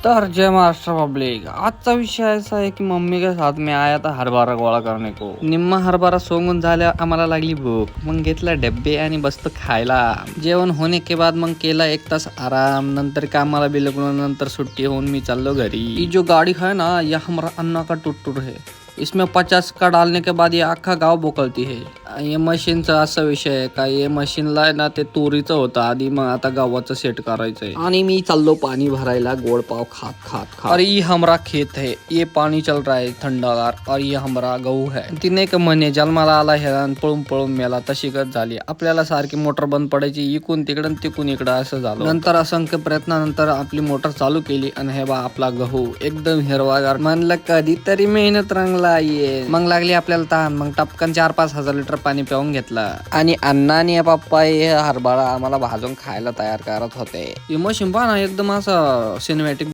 तर जय महाराष्ट्र पब्लिक। आजचा विषय ऐसा है कि मम्मी के साथ में आया था हरभरा गोळा करने को। निम्मा हरभरा सोंगून झाल्या आम्हाला लागली भूक, मग घेतला डब्बे आणि बसतो खायला। जेवण होने के बाद मग केला 1 तास आराम, नंतर कामाला बिलगून नंतर सुट्टी होऊन मी चाललो घरी। ये जो गाड़ी है ना, यह हमारा अन्ना का टुटुर है। इसमें 50 का डालने के बाद ये अख्खा गाव बोकलती है। ये मशीनचा असा विषय आहे का ये मशीनला ना ते तोरीचं होतं आधी, मग आता गावाचं सेट करायचंय। आणि मी चाललो पाणी भरायला गोड पाव खात खात खात। और ये हमारा खेत है, ये पानी चल रहा है थंडागार, और ये हमारा गहू है। तिने का म्हणे जन्माला आला हेरान पळून पळून मेला तशी गत झाली। आपल्याला सारखी मोटर बंद पडायची, इकून तिकडं तिकून इकडं असं झालं। नंतर असंख्य प्रयत्नानंतर आपली मोटर चालू केली आणि हे बा आपला गहू एकदम हिरवागार। म्हणलं कधीतरी मेहनत रंगला ये। मग लागली आपल्याला तहान, मग टपकन 4-5 हजार लिटर पाणी पिऊन घेतलं आणि अण्णा आणि पप्पा हे हरभरा आम्हाला भाजून खायला तयार करत होते। इमोशन पहा ना, एकदम असं सिनेमॅटिक